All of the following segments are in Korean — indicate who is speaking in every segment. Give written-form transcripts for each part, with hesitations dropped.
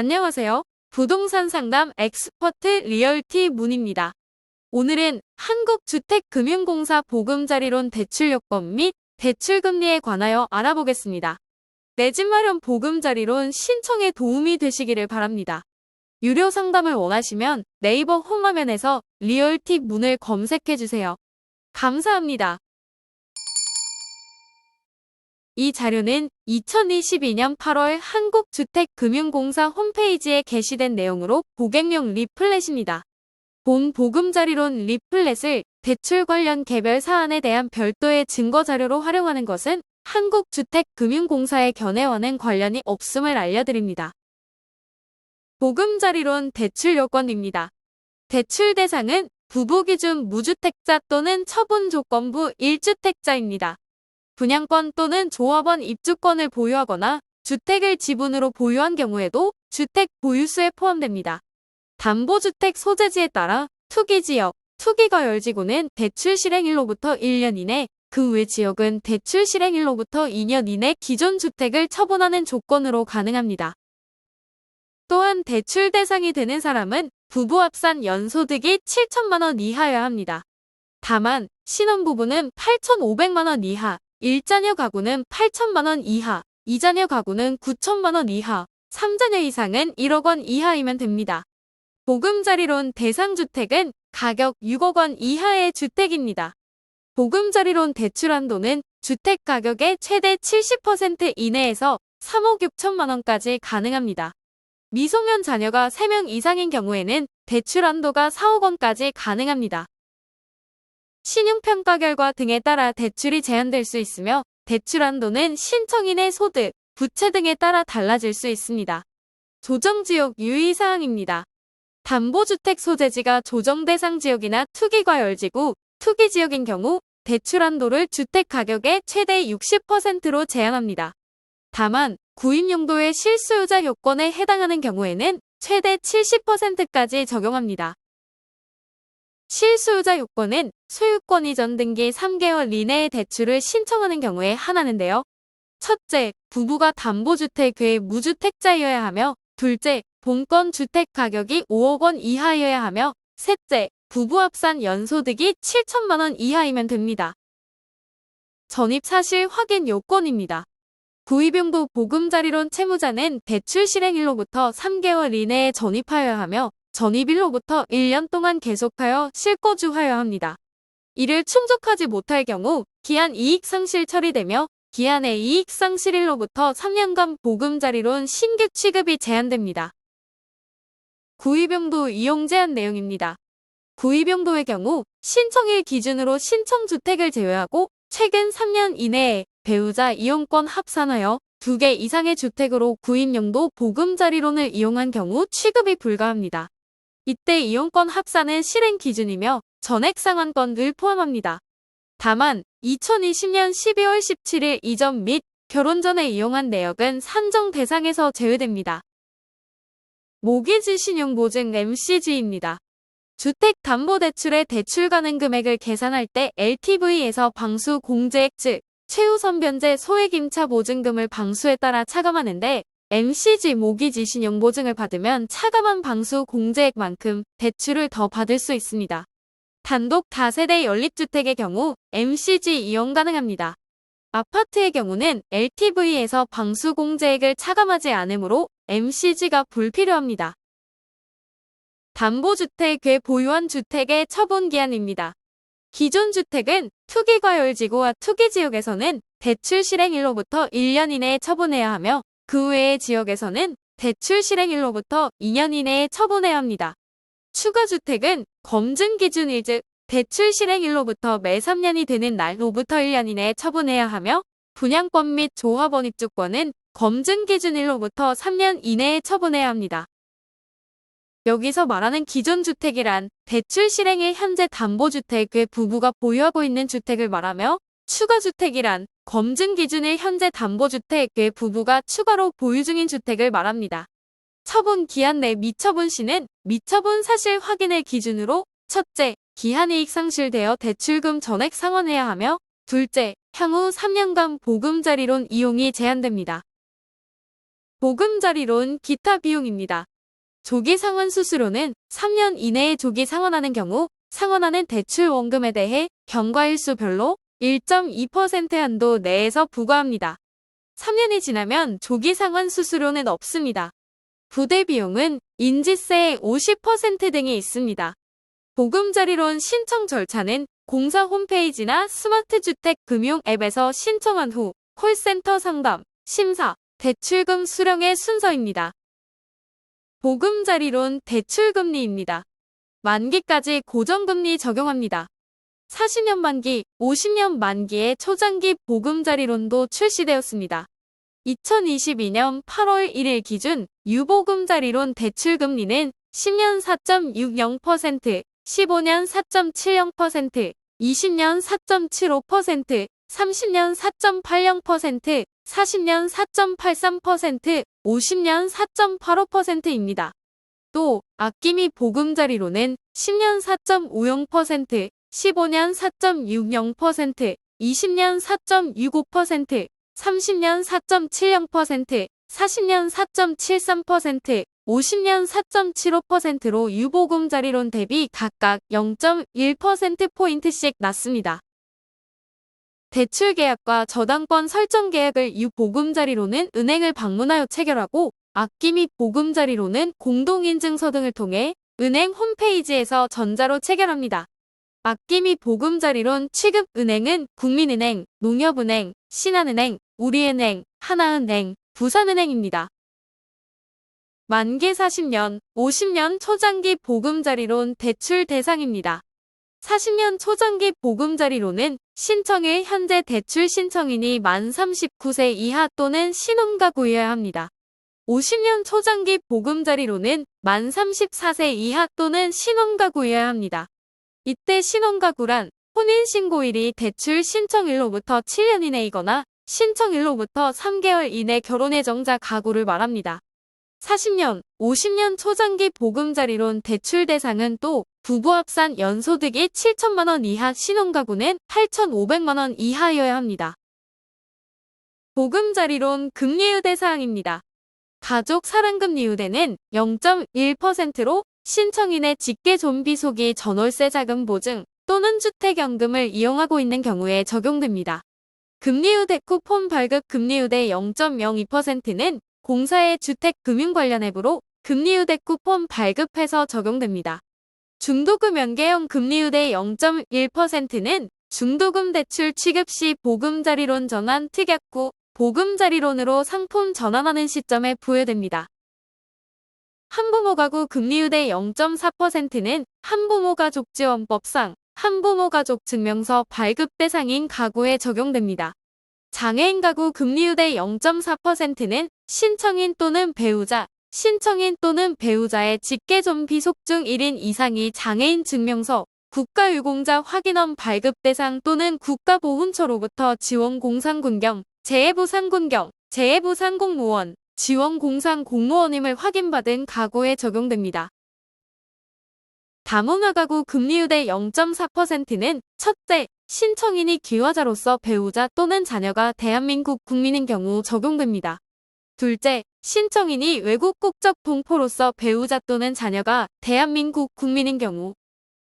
Speaker 1: 안녕하세요. 부동산 상담 엑스퍼트 리얼티 문입니다. 오늘은 한국주택금융공사 보금자리론 대출 요건 및 대출금리에 관하여 알아보겠습니다. 내 집 마련 보금자리론 신청에 도움이 되시기를 바랍니다. 유료 상담을 원하시면 네이버 홈화면에서 리얼티 문을 검색해주세요. 감사합니다. 이 자료는 2022년 8월 한국주택금융공사 홈페이지에 게시된 내용으로 고객용 리플렛입니다. 본 보금자리론 리플렛을 대출 관련 개별 사안에 대한 별도의 증거 자료로 활용하는 것은 한국주택금융공사의 견해와는 관련이 없음을 알려드립니다. 보금자리론 대출 요건입니다. 대출 대상은 부부 기준 무주택자 또는 처분 조건부 1주택자입니다. 분양권 또는 조합원 입주권을 보유하거나 주택을 지분으로 보유한 경우에도 주택 보유수에 포함됩니다. 담보주택 소재지에 따라 투기지역, 투기과열지구는 대출 실행일로부터 1년 이내, 그 외 지역은 대출 실행일로부터 2년 이내 기존 주택을 처분하는 조건으로 가능합니다. 또한 대출 대상이 되는 사람은 부부 합산 연소득이 7천만 원 이하여야 합니다. 다만 신혼부부는 8,500만 원 이하, 1자녀 가구는 8천만 원 이하, 2자녀 가구는 9천만 원 이하, 3자녀 이상은 1억 원 이하이면 됩니다. 보금자리론 대상주택은 가격 6억 원 이하의 주택입니다. 보금자리론 대출 한도는 주택 가격의 최대 70% 이내에서 3억 6천만 원까지 가능합니다. 미성년 자녀가 3명 이상인 경우에는 대출 한도가 4억 원까지 가능합니다. 신용평가 결과 등에 따라 대출이 제한될 수 있으며 대출 한도는 신청인의 소득, 부채 등에 따라 달라질 수 있습니다. 조정지역 유의사항입니다. 담보주택 소재지가 조정대상 지역이나 투기과열지구, 투기지역인 경우 대출 한도를 주택 가격의 최대 60%로 제한합니다. 다만 구입용도의 실수요자 요건에 해당하는 경우에는 최대 70%까지 적용합니다. 실수요자 요건은 소유권 이전 등기 3개월 이내에 대출을 신청하는 경우에 한하는데요. 첫째, 부부가 담보주택 외 무주택자여야 하며, 둘째, 본건 주택 가격이 5억 원 이하여야 하며, 셋째, 부부 합산 연소득이 7천만 원 이하이면 됩니다. 전입사실 확인 요건입니다. 구입용도 보금자리론 채무자는 대출 실행일로부터 3개월 이내에 전입하여야 하며, 전입일로부터 1년 동안 계속하여 실거주하여야 합니다. 이를 충족하지 못할 경우 기한 이익상실 처리되며 기한의 이익상실일로부터 3년간 보금자리론 신규 취급이 제한됩니다. 구입용도 이용 제한 내용입니다. 구입용도의 경우 신청일 기준으로 신청주택을 제외하고 최근 3년 이내에 배우자 이용권 합산하여 2개 이상의 주택으로 구입용도 보금자리론을 이용한 경우 취급이 불가합니다. 이때 이용권 합산은 실행 기준이며 전액 상환권을 포함합니다. 다만 2020년 12월 17일 이전 및 결혼 전에 이용한 내역은 산정 대상에서 제외됩니다. 모기지 신용보증 MCG입니다. 주택담보대출의 대출 가능 금액을 계산할 때 LTV에서 방수 공제액 즉 최우선 변제 소액 임차 보증금을 방수에 따라 차감하는데 MCG 모기지 신용보증을 받으면 차감한 방수 공제액만큼 대출을 더 받을 수 있습니다. 단독 다세대 연립주택의 경우 MCG 이용 가능합니다. 아파트의 경우는 LTV에서 방수 공제액을 차감하지 않으므로 MCG가 불필요합니다. 담보주택 외 보유한 주택의 처분기한입니다. 기존 주택은 투기과열지구와 투기지역에서는 대출 실행일로부터 1년 이내에 처분해야 하며 그 외의 지역에서는 대출 실행일로부터 2년 이내에 처분해야 합니다. 추가주택은 검증기준일 즉 대출 실행일로부터 매 3년이 되는 날로부터 1년 이내에 처분해야 하며 분양권 및 조합원 입주권은 검증기준일로부터 3년 이내에 처분해야 합니다. 여기서 말하는 기존 주택이란 대출 실행일 현재 담보주택 외 부부가 보유하고 있는 주택을 말하며 추가주택이란 검증 기준일 현재 담보주택 외 부부가 추가로 보유 중인 주택을 말합니다. 처분 기한 내 미처분 시는 미처분 사실 확인을 기준으로 첫째, 기한이익 상실되어 대출금 전액 상환해야 하며 둘째, 향후 3년간 보금자리론 이용이 제한됩니다. 보금자리론 기타 비용입니다. 조기 상환 수수료는 3년 이내에 조기 상환하는 경우 상환하는 대출 원금에 대해 경과일수별로 1.2% 한도 내에서 부과합니다. 3년이 지나면 조기 상환 수수료는 없습니다. 부대 비용은 인지세의 50% 등이 있습니다. 보금자리론 신청 절차는 공사 홈페이지나 스마트주택 금융 앱에서 신청한 후 콜센터 상담, 심사, 대출금 수령의 순서입니다. 보금자리론 대출금리입니다. 만기까지 고정금리 적용합니다. 40년 만기, 50년 만기의 초장기 보금자리론도 출시되었습니다. 2022년 8월 1일 기준 유보금자리론 대출금리는 10년 4.60%, 15년 4.70%, 20년 4.75%, 30년 4.80%, 40년 4.83%, 50년 4.85%입니다. 또 아낌이 보금자리론은 10년 4.50%, 15년 4.60%, 20년 4.65%, 30년 4.70%, 40년 4.73%, 50년 4.75%로 유보금자리론 대비 각각 0.1%포인트씩 낮습니다. 대출계약과 저당권 설정 계약을 유보금자리론은 은행을 방문하여 체결하고 악기 및 보금자리론은 공동인증서 등을 통해 은행 홈페이지에서 전자로 체결합니다. 악기 및 보금자리론 취급은행은 국민은행, 농협은행, 신한은행, 우리은행, 하나은행, 부산은행입니다. 만기 40년, 50년 초장기 보금자리론 대출 대상입니다. 40년 초장기 보금자리론은 신청일 현재 대출 신청인이 만 39세 이하 또는 신혼가구여야 합니다. 50년 초장기 보금자리론은 만 34세 이하 또는 신혼가구여야 합니다. 이때 신혼가구란 혼인신고일이 대출 신청일로부터 7년 이내이거나 신청일로부터 3개월 이내 결혼예정자 가구를 말합니다. 40년, 50년 초장기 보금자리론 대출 대상은 또 부부 합산 연소득이 7천만 원 이하 신혼가구는 8,500만 원 이하여야 합니다. 보금자리론 금리유대 사항입니다. 가족 사랑금리유대는 0.1%로 신청인의 직계존비속이 전월세 자금 보증 또는 주택연금을 이용하고 있는 경우에 적용됩니다. 금리유대 쿠폰 발급 금리유대 0.02%는 공사의 주택금융 관련 앱으로 금리유대 쿠폰 발급해서 적용됩니다. 중도금 연계형 금리유대 0.1%는 중도금 대출 취급 시 보금자리론 전환 특약 후 보금자리론으로 상품 전환하는 시점에 부여됩니다. 한부모 가구 금리유대 0.4%는 한부모 가족 지원법상 한부모 가족 증명서 발급 대상인 가구에 적용됩니다. 장애인 가구 금리유대 0.4%는 신청인 또는 배우자, 신청인 또는 배우자의 직계존비속 중 1인 이상이 장애인 증명서, 국가유공자 확인원 발급 대상 또는 국가보훈처로부터 지원공상군경, 재해보상군경, 재해보상공무원, 지원공상공무원임을 확인받은 가구에 적용됩니다. 다문화 가구 금리유대 0.4%는 첫째, 신청인이 기화자로서 배우자 또는 자녀가 대한민국 국민인 경우 적용됩니다. 둘째, 신청인이 외국 국적 동포로서 배우자 또는 자녀가 대한민국 국민인 경우.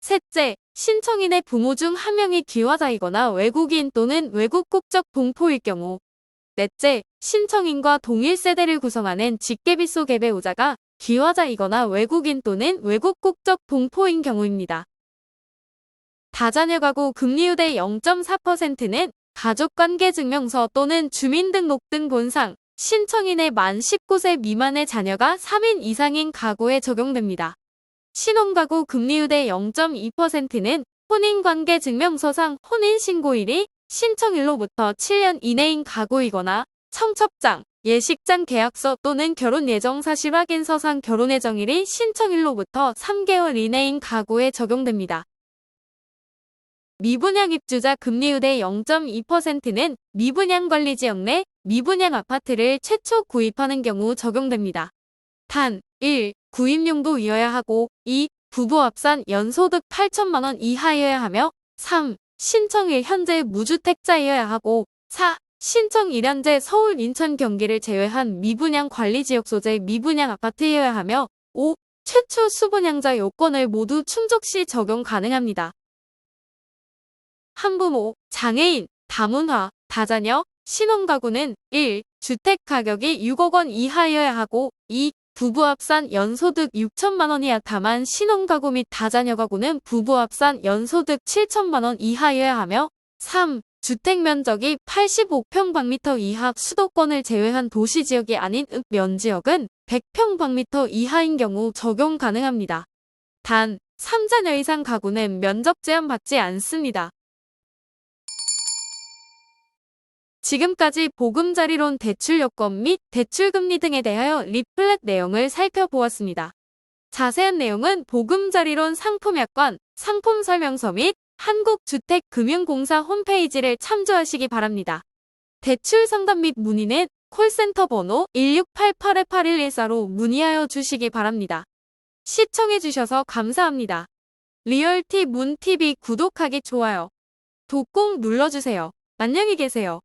Speaker 1: 셋째, 신청인의 부모 중 한 명이 기화자이거나 외국인 또는 외국 국적 동포일 경우. 넷째, 신청인과 동일 세대를 구성하는 직계비속 의 배우자가 기화자이거나 외국인 또는 외국 국적 동포인 경우입니다. 다자녀 가구 금리유대 0.4%는 가족관계증명서 또는 주민등록등 본상, 신청인의 만 19세 미만의 자녀가 3인 이상인 가구에 적용됩니다. 신혼가구 금리유대 0.2%는 혼인관계증명서상 혼인신고일이 신청일로부터 7년 이내인 가구이거나 청첩장, 예식장 계약서 또는 결혼예정사실 확인서상 결혼예정일이 신청일로부터 3개월 이내인 가구에 적용됩니다. 미분양 입주자 금리유대 0.2%는 미분양관리지역 내 미분양 아파트를 최초 구입하는 경우 적용됩니다. 단, 1. 구입용도이어야 하고 2. 부부 합산 연소득 8천만 원 이하여야 하며 3. 신청일 현재 무주택자이어야 하고 4. 신청 일환제 서울, 인천, 경기를 제외한 미분양 관리지역 소재 미분양 아파트여야 하며 5. 최초 수분양자 요건을 모두 충족 시 적용 가능합니다. 한부모, 장애인, 다문화, 다자녀, 신혼가구는 1. 주택 가격이 6억 원 이하여야 하고 2. 부부 합산 연소득 6천만 원 이하. 다만 신혼가구 및 다자녀 가구는 부부 합산 연소득 7천만 원 이하여야 하며 3. 주택 면적이 85평방미터 이하. 수도권을 제외한 도시지역이 아닌 읍면지역은 100평방미터 이하인 경우 적용 가능합니다. 단, 3자녀 이상 가구는 면적 제한 받지 않습니다. 지금까지 보금자리론 대출 요건 및 대출 금리 등에 대하여 리플렛 내용을 살펴보았습니다. 자세한 내용은 보금자리론 상품약관, 상품 설명서 및 한국주택금융공사 홈페이지를 참조하시기 바랍니다. 대출 상담 및 문의는 콜센터 번호 1688-8114로 문의하여 주시기 바랍니다. 시청해주셔서 감사합니다. 리얼티 문TV 구독하기, 좋아요, 도 꼭 눌러주세요. 안녕히 계세요.